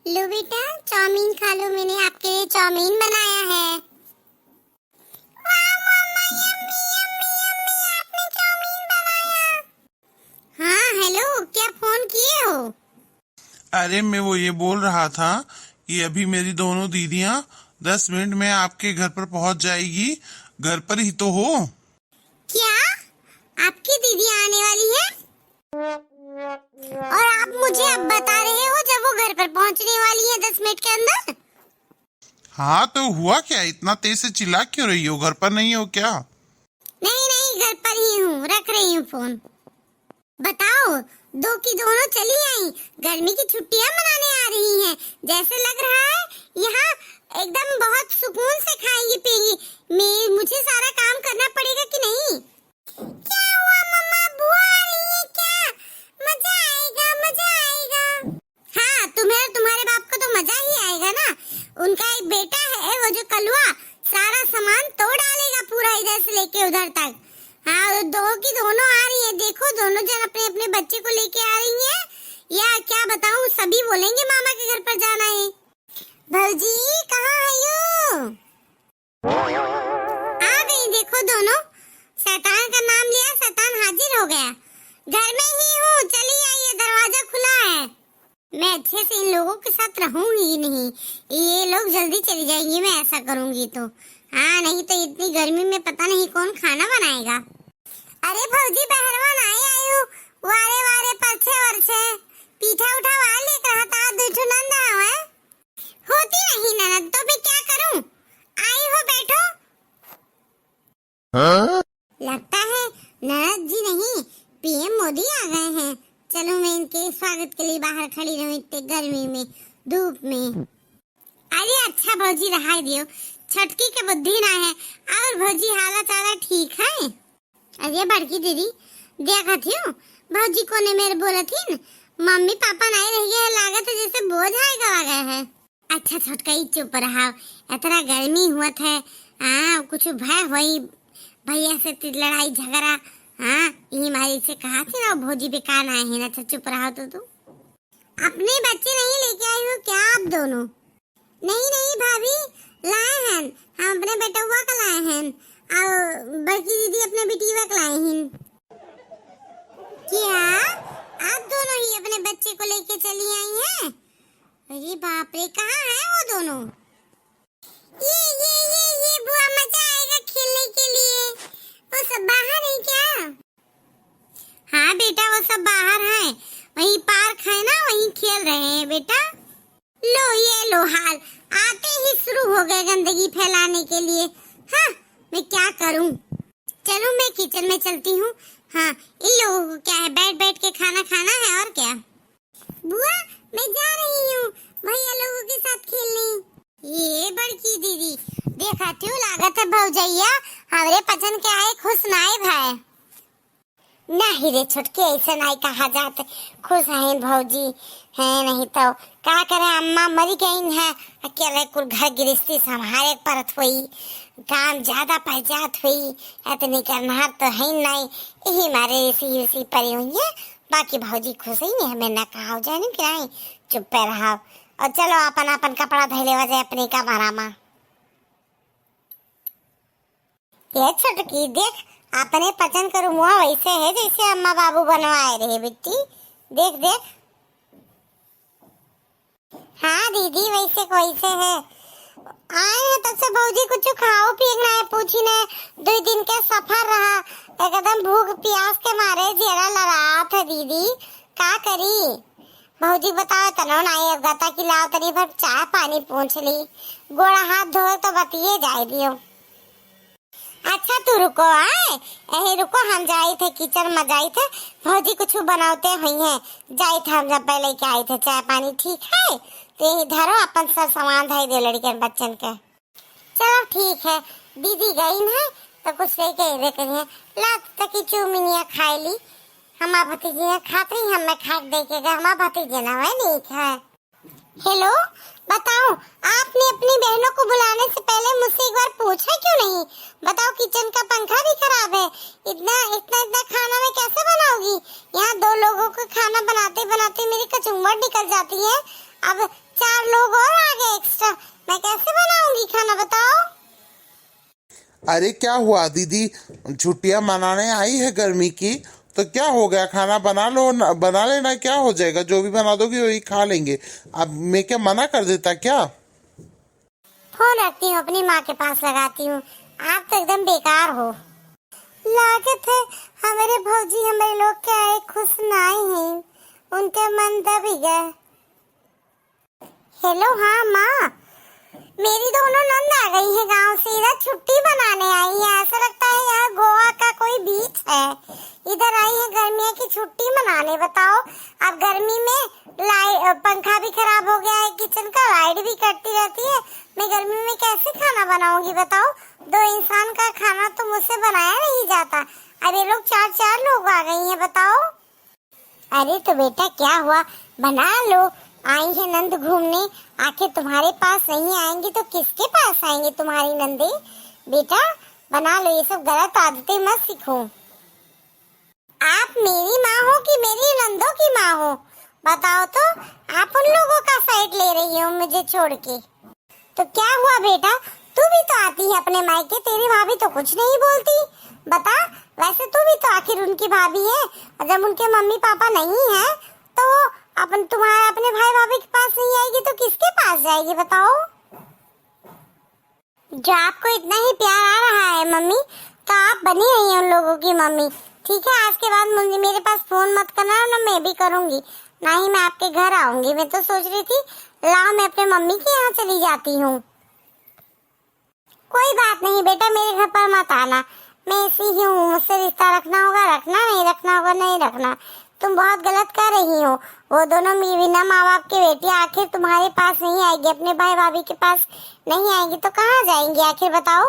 लो बेटा, चाउमीन खा लो। मैंने आपके लिए चाउमीन बनाया है। वाह मम्मा, यम्मी यम्मी यम्मी, आपने चाउमीन बनाया। हाँ हेलो, क्या फोन किए हो? अरे मैं वो ये बोल रहा था कि अभी मेरी दोनों दीदियां 10 मिनट में आपके घर पर पहुंच जाएगी। घर पर ही तो हो? क्या आपकी दीदी आने वाली है? और आप मुझे अब बता रहे हो जब वो घर पर पहुंचने वाली है 10 मिनट के अंदर? हाँ तो हुआ क्या, इतना तेज से चिल्ला क्यों रही हो? घर पर नहीं हो क्या? नहीं नहीं, घर पर ही हूँ, रख रही हूँ फोन। बताओ, दो की दोनों चली आई, गर्मी की छुट्टियां मनाने आ रही हैं। जैसे लग रहा है यहाँ एकदम बहुत सुकून से खाएंगी पिएंगी। मुझे सारा काम करना पड़ेगा कि नहीं? क्या हुआ मम्मा, बुआ आ रही है क्या? मजा आएगा मजा आएगा। हाँ, तुम्हें और तुम्हारे बाप को तो मजा ही आएगा ना। उनका एक बेटा है, वो जो कलुआ सारा सामान तोड़ डालेगा पूरा, इधर से लेके उधर तक। हाँ, दो की दोनों आ रही है। देखो, दोनों जन अपने अपने बच्चे को लेके आ रही हैं। या क्या बताऊं, सभी बोलेंगे मामा के घर पर जाना है। भौजी कहाँ है यू? आ गई देखो दोनों। शैतान का नाम लिया, शैतान हाजिर हो गया। घर में ही हूँ, चली आइए, दरवाजा खुला है। मैं अच्छे से इन लोगों के साथ रहूंगी ही नहीं। ये लोग जल्दी चली जाएंगी मैं ऐसा करूंगी तो। हाँ, नहीं तो इतनी गर्मी में पता नहीं कौन खाना बनाएगा। अरे भौजी, बहरवा आई आयु वारे वारे परछे वरछे पीठा उठा वार लेकर हता दुठु नंदा है। होती नहीं ननद तो भी क्या करूं? आई हो, बैठो। हाँ? लगता है ननद जी नहीं, पीएम मोदी आ गए हैं। चलो मैं इनके स्वागत के लिए बाहर खड़ी रहूं इतने गर्मी में, धूप में। अरे अच्छा भौजी, रहा दियो, छटकी के बुद्धि ना है। और भौजी हालत आला ठीक है? अरे बड़की दीदी, देखा थी भौजी को ने मेरे बोला थी न, मम्मी पापा नहीं रह गए, लागत है जैसे बोझ आएगा आ गए है। अच्छा छोटका ही चुप रहा, इतना गर्मी हुआ था। हाँ, कुछ भय हुई भैया से लड़ाई झगड़ा। हाँ, ये मारी से कहा थी ना भौजी बेकार आए हैं। अच्छा चुप रहा तो तू अपने बच्चे नहीं लेके आई हो क्या आप दोनों? नहीं नहीं भाभी, लाए हैं हम अपने बेटुआ का लाए हैं, और बड़की दीदी अपने बेटीवा का लाए हैं। क्या आप दोनों ही अपने बच्चे को लेके चली आई हैं? अरे बाप रे, कहाँ है वो दोनों? ये बुआ, मजा आएगा खेलने के लिए। वो सब बाहर है क्या? हाँ बेटा, वो सब बाहर हैं, वहीं पार्क है ना, वहीं खेल रहे हैं बेटा। लो ये लो हाल, आते ही शुरू हो गए गंदगी फैलाने के लिए। हाँ, मैं क्या करूं? चलो मैं किचन में चलती हूँ। हाँ, इन लोगों को क्या है, बैठ बैठ के खाना खाना है और क्या। बुआ मैं जा रही हूँ भैया लोगों के साथ खेलने। ये बड़की दीदी देखा क्यों लागत है भौजैया हमारे पसंद के आए, खुश नाए भाई। नहीं रे छुटके, ऐसे नहीं कहा जाते। खुश हैं भौजी है, नहीं तो क्या करे, अम्मा मरी गई है, अकेले कुल घर गृहस्थी संभाले परत हुई, काम ज्यादा पहचात हुई, इतनी करना तो है नहीं। यही मारे इसी परी हुई है। बाकी भौजी खुश ही नहीं, हमें न कहा जाए नहीं कि चुप पे रहा। और चलो अपन अपन कपड़ा धैले वजह अपने का मारा माँ। ये छुटकी देख, अपने पसंद करूँ मुआ वैसे है जैसे अम्मा बाबू बनवाए रहे बेटी। देख देख। हाँ दीदी, वैसे वैसे है। आए हैं तब से भौजी कुछ खाओ पीना है पूछी ने। 2 दिन के सफर रहा, एकदम भूख प्यास के मारे जेरा लड़ा था दीदी, का करी। भौजी बताओ तनो नाई गता की लाओ तरी भर चाय पानी पूछ ली, गोड़ा हाथ धो तो बतिए जाए दियो। अच्छा तू रुको, आए यही रुको, हम जाए थे किचन में जाए थे, भौजी कुछ बनाते हुई हैं, जाए थे हम जब पहले के आए थे चाय पानी, ठीक है तो यही धरो अपन सब सामान धाई दे लड़के बच्चन के। चलो ठीक है, दीदी गई है तो कुछ लेके दे करिए, लात तक की चूमिनिया खाई ली, हमारा भतीजी खाते ही हमें खा दे के गए, हमारा भतीजी ना है नहीं है। हेलो बताओ, आपने अपनी बहनों को बुलाने से पहले मुझसे एक बार पूछा क्यों नहीं? बताओ, किचन का पंखा भी खराब है, इतना खाना मैं कैसे बनाऊंगी? यहाँ 2 लोगों को खाना बनाते बनाते मेरी कचुम्बर निकल जाती है। अब 4 लोग और आ गए एक्स्ट्रा, मैं कैसे बनाऊंगी खाना बताओ। अरे क्या हुआ दीदी, छुट्टियां मनाने आई है गर्मी की, तो क्या हो गया, खाना बना लो ना, बना लेना, क्या हो जाएगा, जो भी बना दोगी वही खा लेंगे। अब मैं क्या मना कर देता क्या? फोन रखती हूँ, अपनी माँ के पास लगाती हूँ, आप तो एकदम बेकार हो। लागत है हमारे भौजी हमारे लोग के आए खुश ना हैं, उनके मन दब गए। हेलो हाँ माँ, मेरी दोनों नंद आ गई है गांव से, इधर छुट्टी मनाने आई है, ऐसा लगता है यहाँ गोवा का कोई बीच है। इधर आई है गर्मियों की छुट्टी मनाने। बताओ अब गर्मी में लाइट पंखा भी खराब हो गया है, किचन का लाइट भी कटती रहती है, मैं गर्मी में कैसे खाना बनाऊंगी बताओ। 2 इंसान का खाना तो मुझसे बनाया नहीं जाता, अब ये लोग 4 लोग आ गई हैं बताओ। अरे तो बेटा क्या हुआ, बना लो, आई है नंद घूमने, आखिर तुम्हारे पास नहीं आएंगी तो किसके पास आएंगे तुम्हारी नंदे। बेटा बना लो, ये सब गलत आदतें मत सीखो। आप मेरी माँ हो कि मेरी नंदों की माँ हो, बताओ तो। आप उन लोगों का साइड ले रही हो मुझे छोड़ के, तो क्या हुआ बेटा, तू भी तो आती है अपने मायके, तेरी भाभी तो कुछ नहीं बोलती। बता, वैसे तू भी तो आखिर उनकी भाभी है, और जब उनके मम्मी पापा नहीं है तो अपन तुम्हारे अपने भाई भाभी के पास नहीं आएगी तो किसके पास जाएगी बताओ। जो आपको इतना ही प्यार आ रहा है मम्मी, तो आप बनी रही हैं उन लोगों की मम्मी, ठीक है। आज के बाद मुझे मेरे पास फोन मत करना, ना मैं भी करूंगी, ना ही मैं आपके घर आऊंगी। मैं तो सोच रही थी लाओ मैं अपने मम्मी के यहाँ चली जाती हूँ। कोई बात नहीं बेटा, मेरे घर पर मत आना, मैं ऐसी ही हूँ, मुझसे रिश्ता रखना होगा रखना, नहीं रखना होगा नहीं रखना। तुम बहुत गलत कर रही हो, वो दोनों बिना माँ बाप की बेटी आखिर तुम्हारे पास नहीं आएगी, अपने भाई भाभी के पास नहीं आएगी तो कहाँ जाएंगी आखिर बताओ।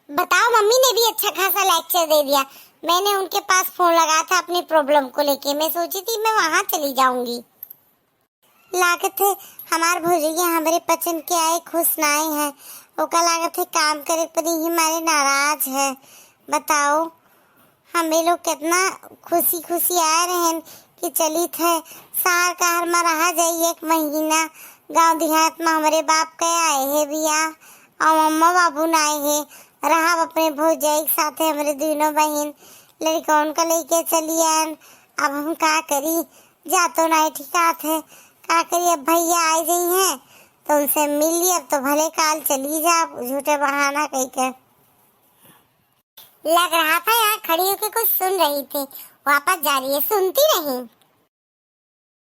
बताओ, मम्मी ने भी अच्छा खासा लेक्चर दे दिया, मैंने उनके पास फोन लगाया था अपनी प्रॉब्लम को लेके, मैं सोची थी मैं वहाँ चली जाऊंगी। लागत है हमारे भौजैया हमारे पचन के आए खुश ना आए हैं, ओका लागत है काम करे पर ही हमारे नाराज है। बताओ हमें लोग कितना खुशी खुशी आ रहे हैं कि चली थे शहर का हर में रहा जाइए 1 महीना, गांव देहात में हमारे बाप के आए है बिया और मम्मा बाबू ना आए है, रहा अपने भौजाई के साथ हमारे दोनों बहन लड़कों का लेके चली आन। अब हम का करी, जा तो नहीं ठिकात है, का करी, अब भैया आ गई हैं तो उनसे मिल ली, अब तो भले काल चली जा, झूठे बहाना कह के। लग रहा था यहाँ खड़ी होकर कुछ सुन रही थी, वापस जा रही है, सुनती नहीं।